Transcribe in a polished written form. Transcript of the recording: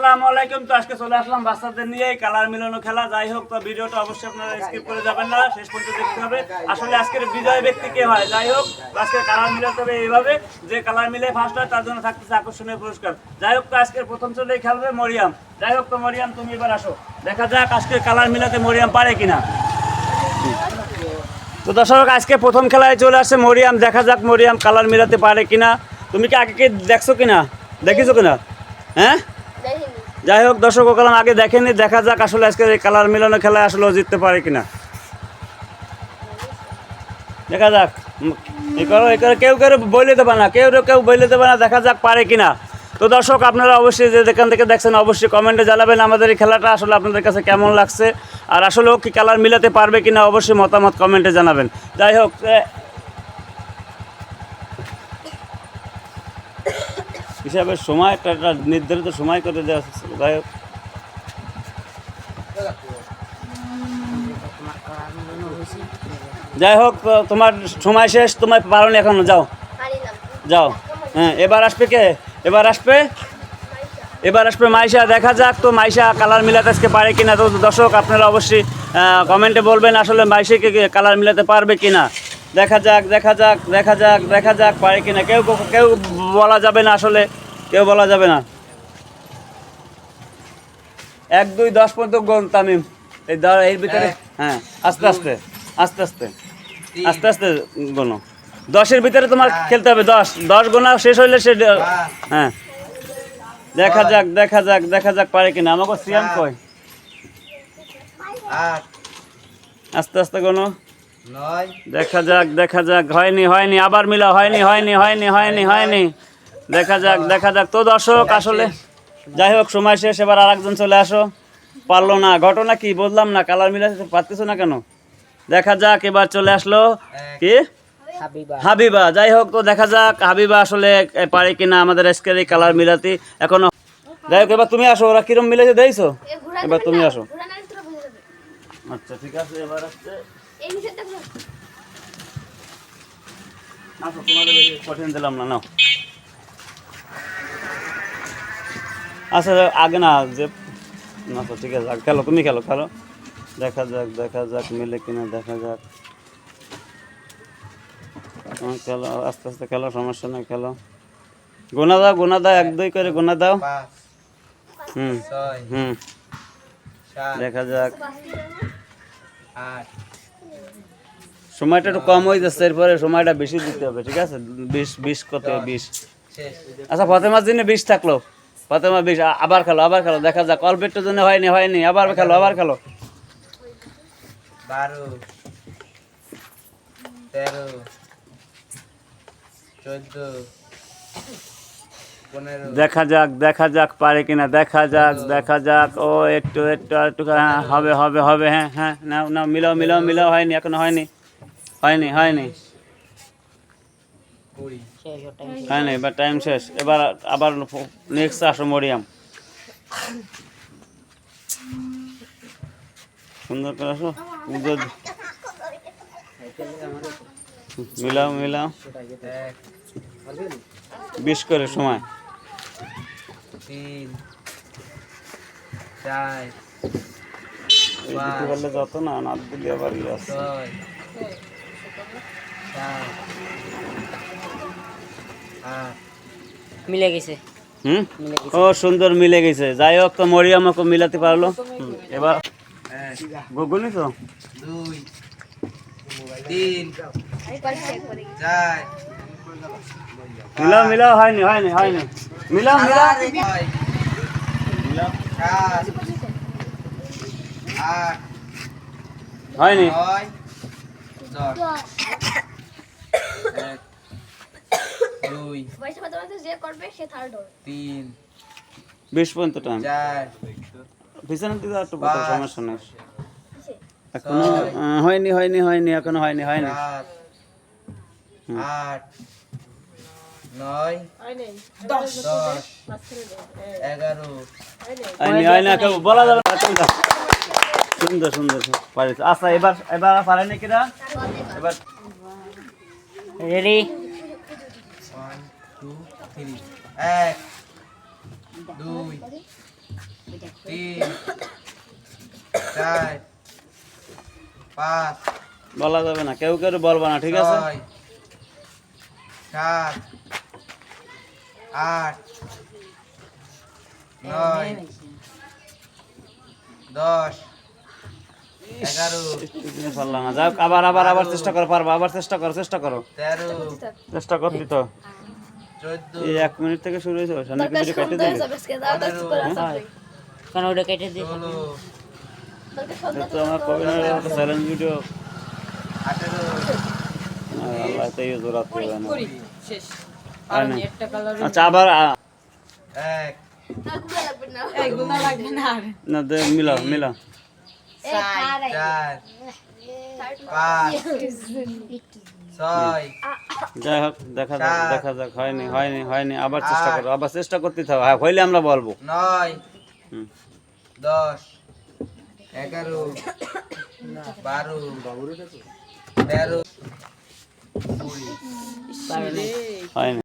আসসালামু আলাইকুম। তো আজকে চলে আসলাম বাচ্চাদের নিয়ে কালার মিলানো খেলা। যাই হোক, তো ভিডিওটা অবশ্যই আপনারা স্কিপ করে যাবেন না, শেষ পর্যন্ত দেখতে হবে আসলে আজকের বিজয় ব্যক্তি কে হয়। যাই হোক, আজকে কালার মিলাতে হবে এইভাবে, যে কালার মিলে ফার্স্ট হয় তার জন্য থাকতেছে আকর্ষণীয় পুরস্কার। যাই হোক, তো আজকের প্রথম চলেই খেলবে মরিয়াম। যাই হোক, তো মরিয়াম তুমি এবার আসো, দেখা যাক আজকে কালার মিলাতে মরিয়াম পারে কিনা। তো দর্শক, আজকে প্রথম খেলায় চলে আসছে মরিয়াম, দেখা যাক মরিয়াম কালার মিলাতে পারে কিনা। তুমি কি আগে দেখছো কিনা, দেখিছো কিনা? হ্যাঁ, যাই হোক দর্শক, ও কালাম আগে দেখেনি, দেখা যাক আসলে আজকে এই কালার মিলানো খেলায় আসলে ও জিততে পারে কিনা। দেখা যাক, এই করো কেউ কেউ বইলে দেবে না, কেউ বইলে দেবে না, দেখা যাক পারে কিনা। তো দর্শক, আপনারা অবশ্যই যে যেখান থেকে দেখছেন অবশ্যই কমেন্টে জানাবেন আমাদের এই খেলাটা আসলে আপনাদের কাছে কেমন লাগছে, আর আসলে ও কি কালার মিলাতে পারবে কিনা অবশ্যই মতামত কমেন্টে জানাবেন। যাই হোক, হিসাবে সময় একটা নির্ধারিত সময় করে দেওয়া আছে। যাই হোক, যাই হোক, তোমার সময় শেষ, তোমার পারো না এখনো, যাও যাও। হ্যাঁ, এবার আসবে কে? এবার আসবে মাইশা। দেখা যাক তো মাইশা কালার মিলাতে আজকে পারে কিনা। তো দর্শক, আপনারা অবশ্যই কমেন্টে বলবেন আসলে মাইশাকে কালার মিলাতে পারবে কিনা। দেখা যাক পারে কিনা। কেউ বলা যাবে না, আসলে কেউ বলা যাবে না। 1 2 10 পর্যন্ত গোন তামিম, এর ভিতরে। হ্যাঁ, আস্তে আস্তে গোনো। 10-এর ভিতরে তোমার খেলতে হবে। 10 গোনা শেষ হইলে সে। হ্যাঁ, দেখা যাক পারে কিনা। আমাকে সিয়াম কয় আস্তে গোনো। দেখা যাক হয়নি, আবার মিলা হয়নি। দেখা যাক তো দর্শক, আসলে যাই হোক সময় শেষ। এবার আরেকজন চলে আসো। পারলো না, ঘটনা কি বললাম না, কালার মিলাতে পারতেছো না কেন? দেখা যাক, এবার চলে আসলো কি হাবিবা। যাই হোক, তো দেখা যাক হাবিবা আসলে পারে কিনা আমাদের আজকের এই কালার মিলাতে এখনো। যাই হোক, এবার তুমি আসো। ওরা কিরম মিলেছে দেখছো, এবার তুমি আসো। আচ্ছা, ঠিক আছে, এবার আসছে। আসো, তোমাদের বেশি কঠিন দিলাম না, নাও। আচ্ছা, আগে না যে না, তো ঠিক আছে, খেলো, তুমি খেলো। দেখা যাক মিলে কিনা, দেখা যাক। খেলো, আস্তে খেলো, সমস্যা নেই, খেলো। গোনা দাও 1 2 করে গোনা দাও। হুম, দেখা যাক। সময়টা একটু কম হয়ে যাচ্ছে, এরপরে সময়টা বেশি দিতে হবে, ঠিক আছে? 20 কত 20। আচ্ছা, ফাতেমার জন্য 20 থাকলো। ফাতেমা 20। আবার খেলো, দেখা যাক। অল্প একটু জন্য হয়নি, আবার খেলো। 12 13 14 15। দেখা যাক পারে কিনা। দেখা যাক। ও একটু হবে। হ্যাঁ, নাও মিলাও। হয়নি, এখনো হয়নি। এবার টাইম শেষ। এবার আবার নেক্সট আসো মরিয়াম। সুন্দর করে আসো। মিলাও 20 করে সময়। 3 4 5 যত না দিলে আবার 6 মিলে গেছে। ও সুন্দর মিলে গেছে। যাই হোক, তো মরিয়ামকে মিলাতে পারলো। এবার গুনি তো 2 3 4 মিলাও হয়নি। মিলাও 8 হয়নি। 2 3 20 পর্যন্ত টাইম। পিছনে দিকে একটু সমস্যা নেই। এখনো হয়নি, এখনো হয়নি। 8 9 10 11 হয়নি, কেউ বলা যাবে না। সুন্দর পারিস। আচ্ছা, এবার পারেনি কিনা। এবার রেডি 1 2 3 1 2 3 4 5 বলা যাবে না, কেউ কেউ বলবা না, ঠিক আছে? 6 7 8 9 10 11 তুমি পারলা না, যাও আবার আবার আবার চেষ্টা করো, পারবা, আবার চেষ্টা করো, চেষ্টা করো, 13 চেষ্টা করতে তো। 14 এই 1 মিনিট থেকে শুরু হয়েছে, সামনে কিছু কেটে দিলে কারণ ওটা কেটে দিয়ে 16 তো আমার কবিনের একটা চ্যালেঞ্জ ভিডিও 18 আল্লাহ তাই জোরাত করে না। শেষ আর নেই। আচ্ছা আবার 1 এইগুলো লাগবে না আর না দে মিলাও মিলাও। 4 5 6 যাই হোক দেখা যাক, দেখা যাক, হয়নি হয়নি হয়নি, আবার চেষ্টা করো, আবার চেষ্টা করতে থাকো, হ্যাঁ হইলে আমরা বলবো। 9 হুম। 10 11 12 13 20 হয়নি।